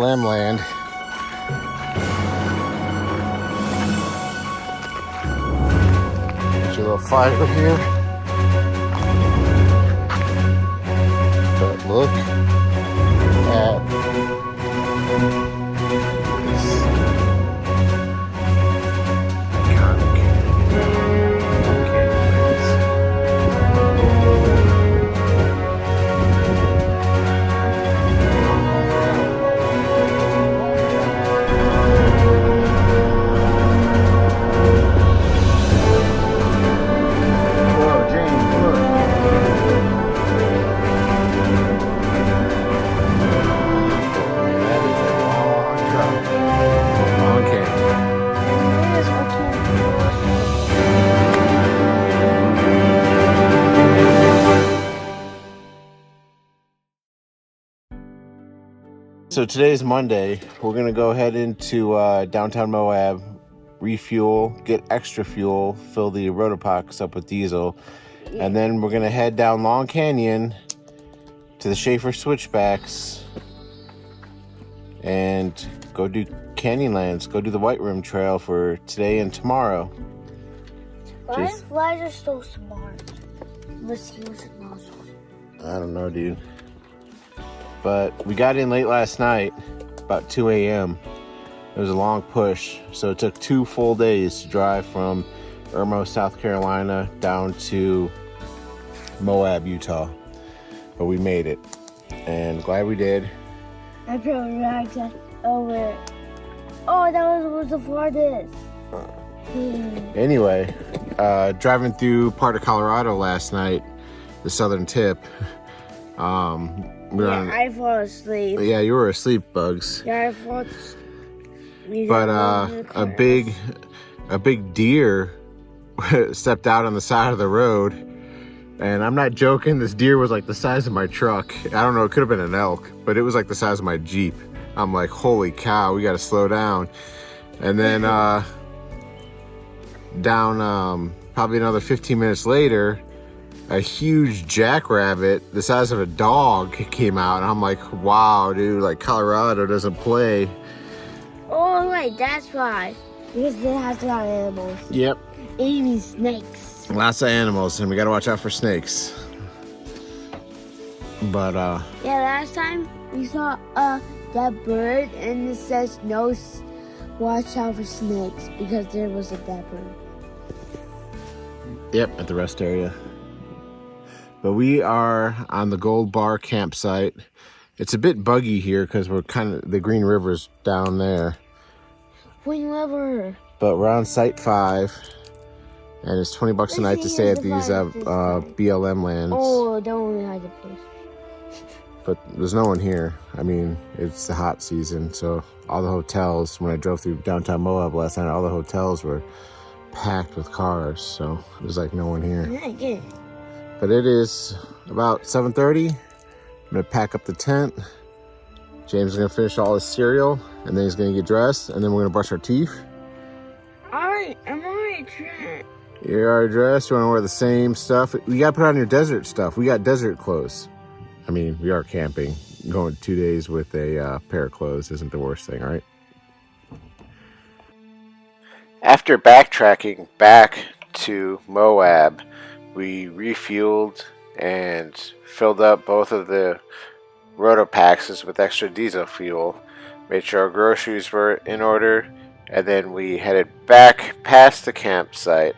Land. Get your little fire here. But look at this iconic So today's Monday. We're gonna go head into downtown Moab, refuel, get extra fuel, fill the rotopox up with diesel, and then we're gonna head down Long Canyon to the Schaefer Switchbacks and go do Canyonlands, go do the White Rim Trail for today and tomorrow. Why flies are so smart? Mosquitoes and nozzles. I don't know, dude. But we got in late last night, about 2 a.m. It was a long push, so it took 2 full days to drive from Irmo, South Carolina, down to Moab, Utah. But we made it, and glad we did. I probably ragged over. Oh, that was the farthest. Anyway, driving through part of Colorado last night, the southern tip. I fall asleep. Yeah, you were asleep, Bugs. Yeah, I fall asleep. But a big deer stepped out on the side of the road, and I'm not joking. This deer was like the size of my truck. I don't know. It could have been an elk, but it was like the size of my Jeep. I'm like, holy cow, we got to slow down. And then down probably another 15 minutes later, a huge jackrabbit the size of a dog came out, and I'm like, wow, dude, like Colorado doesn't play. Oh, wait, that's why. Because they have a lot of animals. Yep. Even snakes. Lots of animals, and we gotta watch out for snakes. But yeah, last time we saw that bird, and it says no, watch out for snakes, because there was a dead bird. Yep, at the rest area. But we are on the Gold Bar campsite. It's a bit buggy here because we're kind of, the Green River's down there. Green River. But we're on Site 5, and it's $20 a night to stay at these BLM lands. Oh, don't really hide the place. But there's no one here. I mean, it's the hot season, so all the hotels, when I drove through downtown Moab last night, all the hotels were packed with cars, so there's like no one here. Yeah. But it is about 7:30. I'm gonna pack up the tent. James is gonna finish all his cereal, and then he's gonna get dressed, and then we're gonna brush our teeth. Alright, I'm already dressed. You're already dressed? You wanna wear the same stuff? You gotta put on your desert stuff. We got desert clothes. I mean, we are camping. Going 2 days with a pair of clothes isn't the worst thing, right? After backtracking back to Moab, we refueled and filled up both of the rotopaxes with extra diesel fuel, made sure our groceries were in order, and then we headed back past the campsite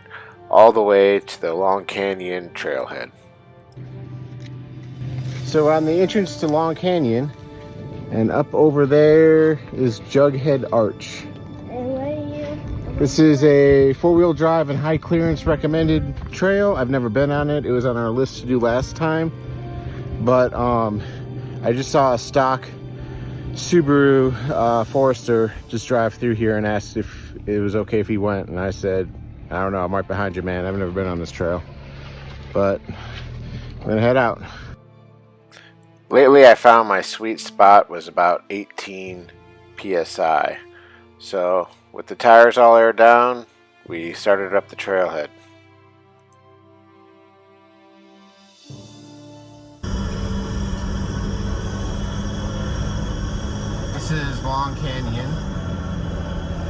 all the way to the Long Canyon trailhead. So we're on the entrance to Long Canyon, and up over there is Jughead Arch. This is a 4-wheel drive and high clearance recommended trail. I've never been on it. It was on our list to do last time. But I just saw a stock Subaru Forester just drive through here and asked if it was okay if he went. And I said, I don't know, I'm right behind you, man. I've never been on this trail. But I'm gonna head out. Lately I found my sweet spot was about 18 PSI. So with the tires all aired down, we started up the trailhead. This is Long Canyon.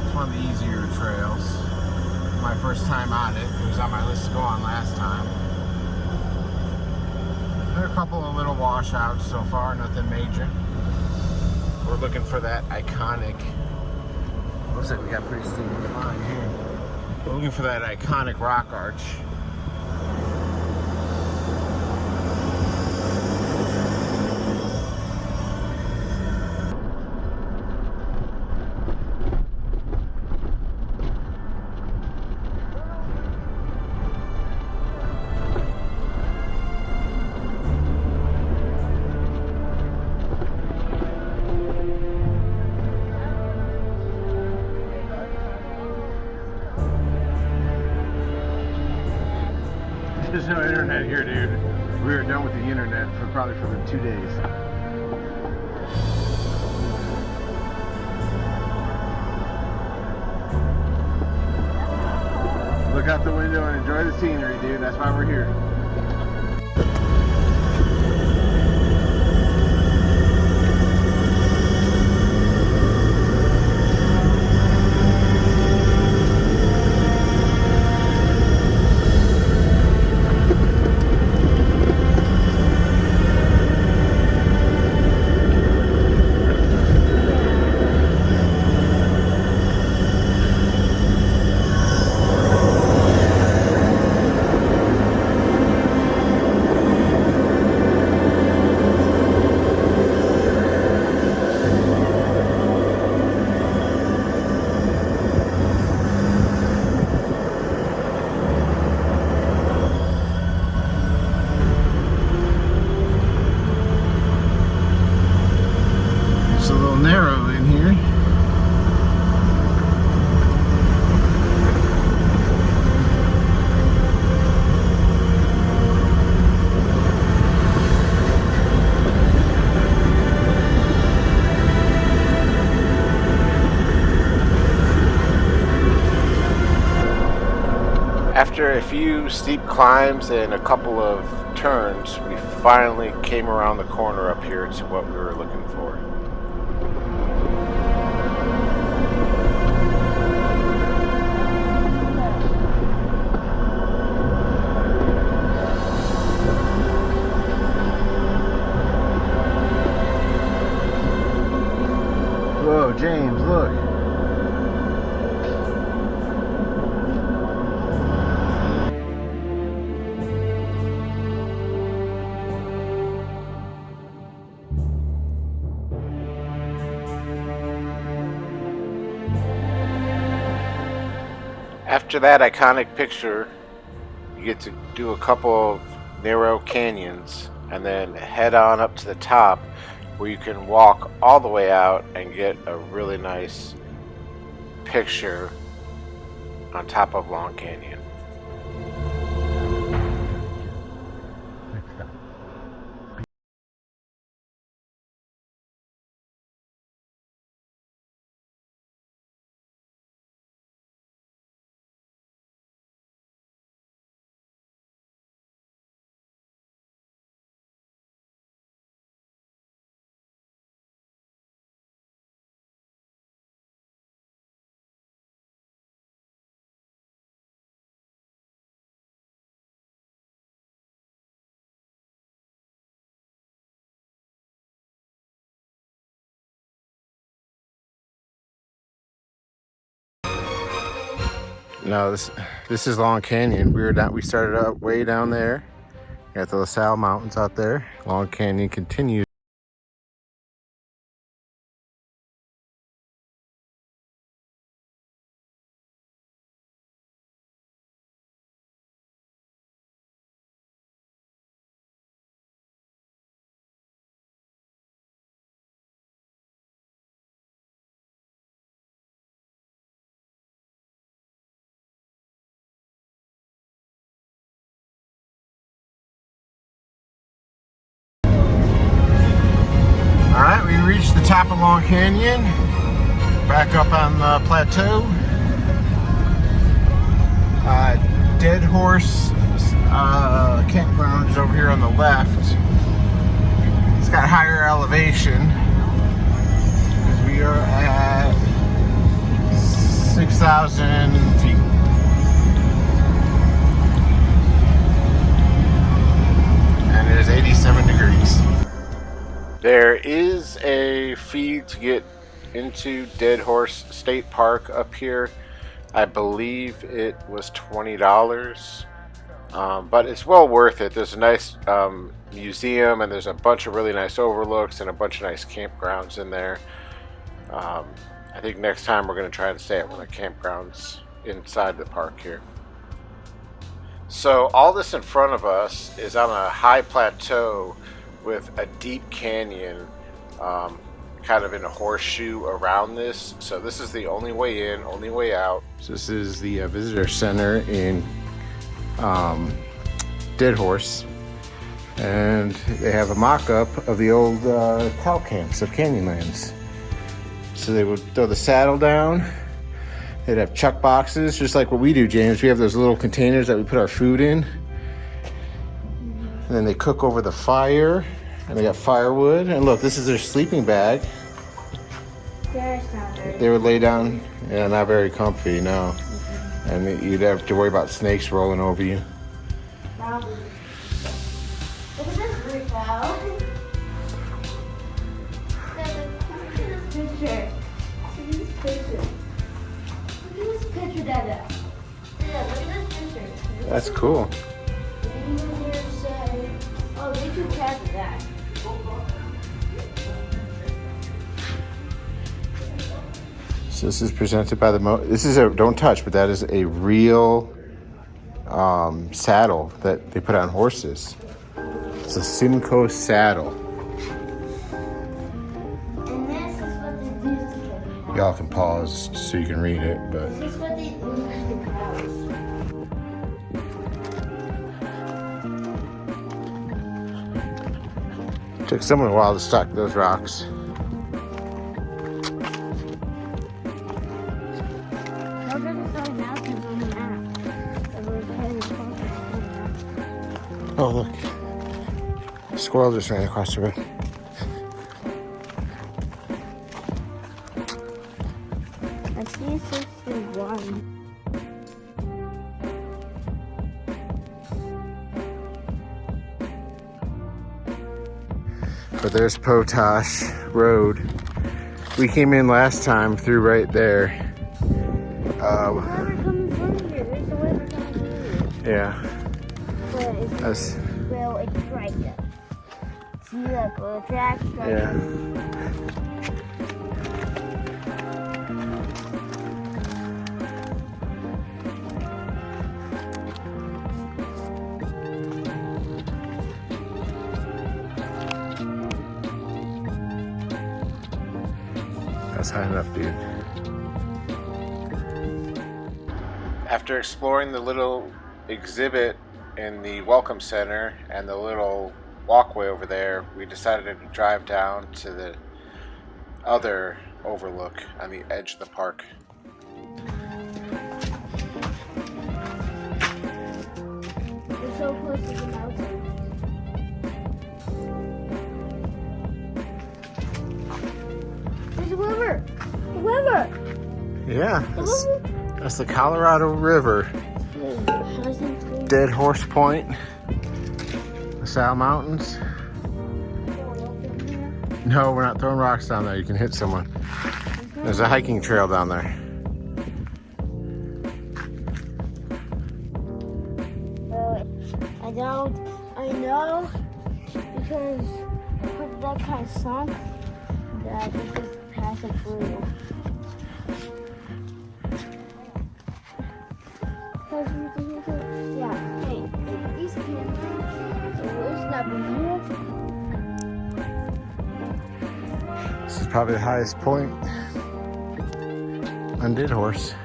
It's one of the easier trails. My first time on it. It was on my list to go on last time. There are a couple of little washouts so far, nothing major. We're looking for that iconic, looks like we got pretty steep line here. We're looking for that iconic rock arch. There's no internet here, dude. We were done with the internet for probably for 2 days. Look out the window and enjoy the scenery, dude. That's why we're here. It's a little narrow in here. After a few steep climbs and a couple of turns, we finally came around the corner up here to what we were looking for. Whoa, James, look. After that iconic picture, you get to do a couple of narrow canyons and then head on up to the top where you can walk all the way out and get a really nice picture on top of Long Canyon. No, this is Long Canyon. We started up way down there. Got the LaSalle Mountains out there. Long Canyon continues. Alright, we reached the top of Long Canyon. Back up on the plateau. Dead Horse campground is over here on the left. It's got higher elevation. We We are at 6,000 feet. And it is 87 degrees. There is a fee to get into Dead Horse State Park up here. I believe it was $20. But it's well worth it. There's a nice museum, and there's a bunch of really nice overlooks and a bunch of nice campgrounds in there. I think next time we're going to try and stay at one of the campgrounds inside the park here. So all this in front of us is on a high plateau with a deep canyon kind of in a horseshoe around this. So this is the only way in, only way out. So this is the visitor center in Dead Horse, and they have a mock-up of the old cow camps of Canyonlands. So they would throw the saddle down. They'd have chuck boxes, just like what we do, James. We have those little containers that we put our food in. And then they cook over the fire, and they got firewood. And look, this is their sleeping bag. They would lay down, yeah, not very comfy, no. And you'd have to worry about snakes rolling over you. Look at this cow. Look at this picture. Look at this picture. Look at this picture, Dada. Yeah, look at this picture. That's cool. Oh, they took care of that. So this is presented by this is a, don't touch, but that is a real saddle that they put on horses. It's a Simcoe saddle. And this is what they do to the Y'all can pause so you can read it, but This is what they do to the cows. it took someone a while to stack those rocks. Oh, look. A squirrel just ran across the road. I see 61. But there's Potash Road. We came in last time through right there. Yeah. That's, Well, it's right there. See that little track? yeah. That's high enough, dude. After exploring the little exhibit in the Welcome Center and the little walkway over there, we decided to drive down to the other overlook on the edge of the park. We're so close to the mountain. There's a river! A river! Yeah, that's the Colorado River. Dead Horse Point, the Sal Mountains. No, we're not throwing rocks down there. You can hit someone. There's a hiking trail down there. I know, because that kind of sunk that this is passing through. Yeah, hey, these cameras, so there's nothing here. This is probably the highest point on Dead Horse.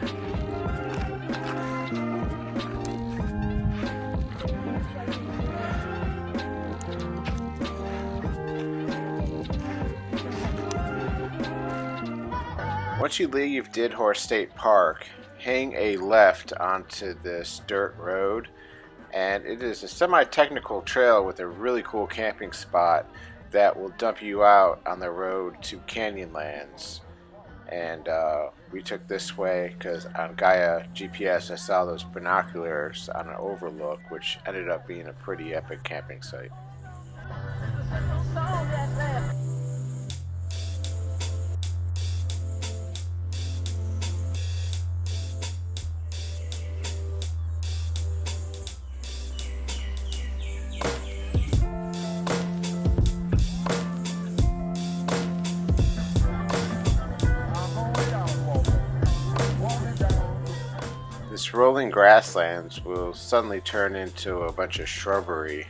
Once you leave Dead Horse State Park, hang a left onto this dirt road, and it is a semi-technical trail with a really cool camping spot that will dump you out on the road to Canyonlands. and we took this way because on Gaia GPS I saw those binoculars on an overlook, which ended up being a pretty epic camping site. This rolling grasslands will suddenly turn into a bunch of shrubbery.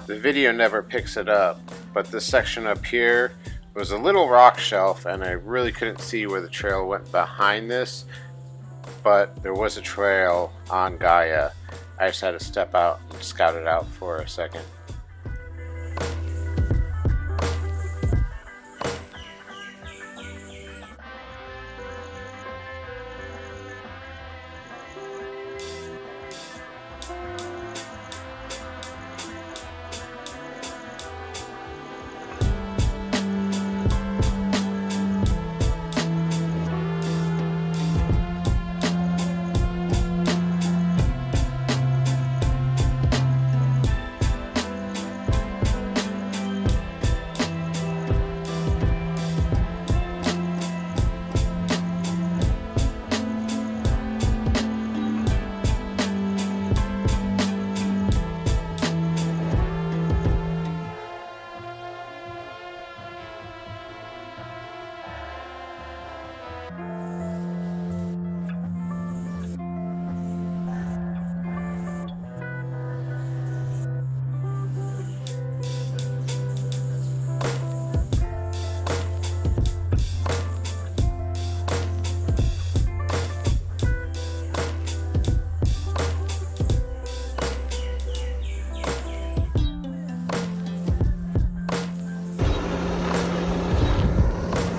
The video never picks it up, but this section up here was a little rock shelf and I really couldn't see where the trail went behind this, but there was a trail on Gaia. I just had to step out and scout it out for a second.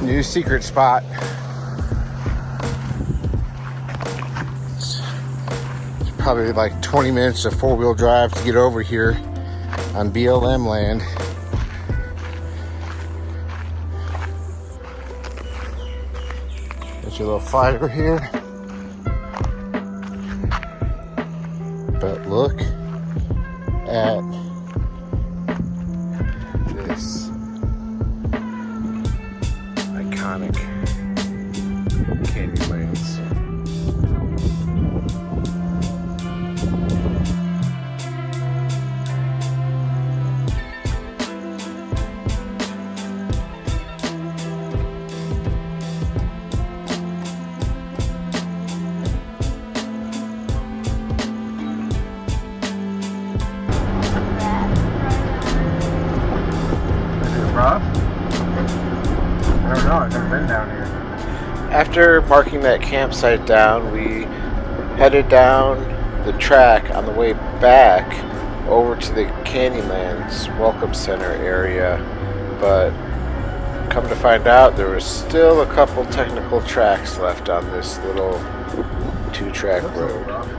New secret spot. It's probably like 20 minutes of four-wheel drive to get over here on BLM land. Got your little fire here. But look at this iconic Canyonlands. Rough? I don't know, I've never been down here. After marking that campsite down, we headed down the track on the way back over to the Canyonlands Welcome Center area, but come to find out there was still a couple technical tracks left on this little two-track road.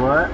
What?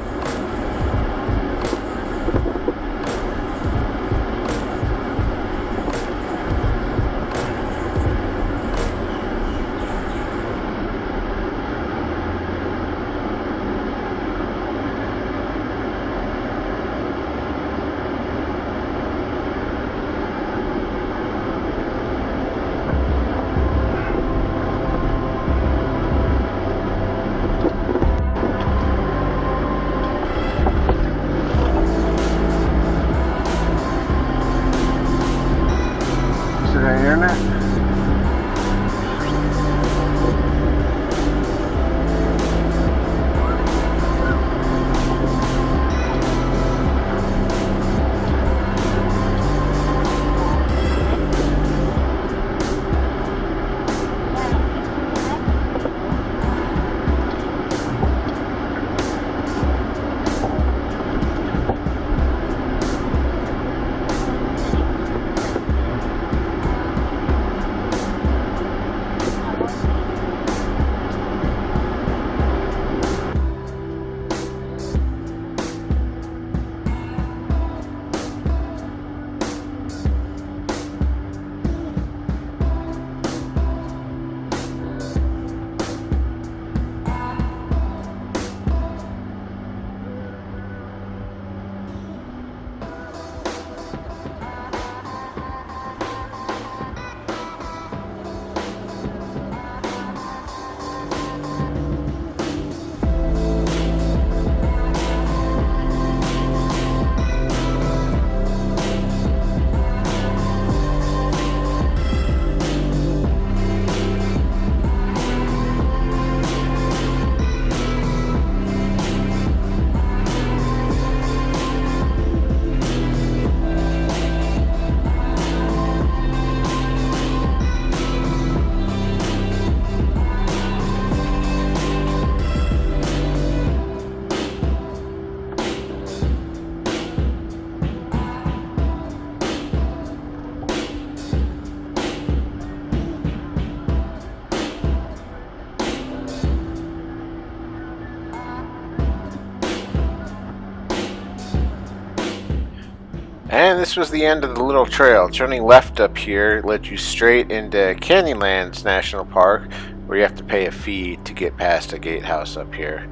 And this was the end of the little trail. Turning left up here led you straight into Canyonlands National Park, where you have to pay a fee to get past the gatehouse up here.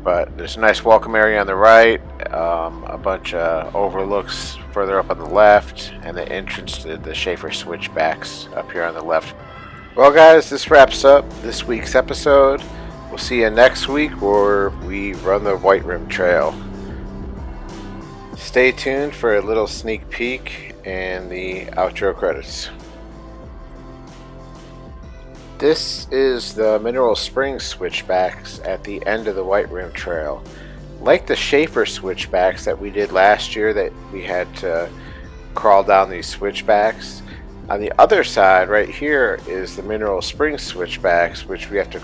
But there's a nice welcome area on the right, a bunch of overlooks further up on the left, and the entrance to the Schaefer switchbacks up here on the left. Well guys, this wraps up this week's episode. We'll see you next week where we run the White Rim Trail. Stay tuned for a little sneak peek and the outro credits. This is the Mineral Springs switchbacks at the end of the White Rim Trail. Like the Schaefer switchbacks that we did last year that we had to crawl down these switchbacks, on the other side right here is the Mineral Springs switchbacks, which we have to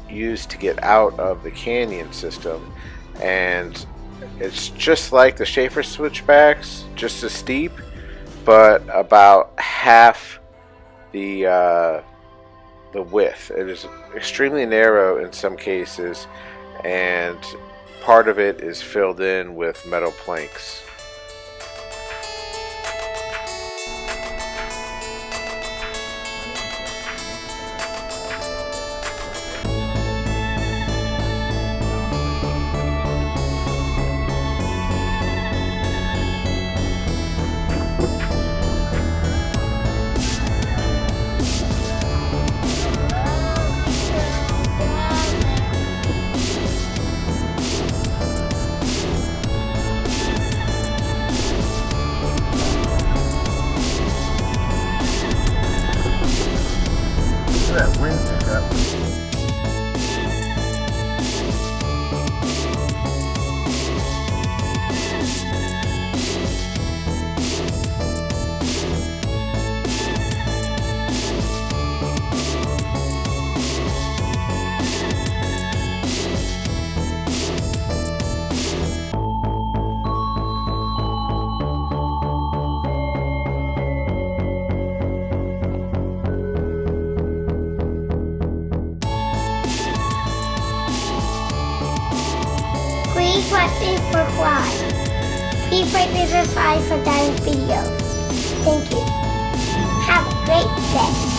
use to get out of the canyon system. And it's just like the Schaefer switchbacks, just as steep, but about half the width. It is extremely narrow in some cases, and part of it is filled in with metal planks. That wind pickup. Please watch me for why. Please rate me for 5 for 9 videos. Thank you. Have a great day.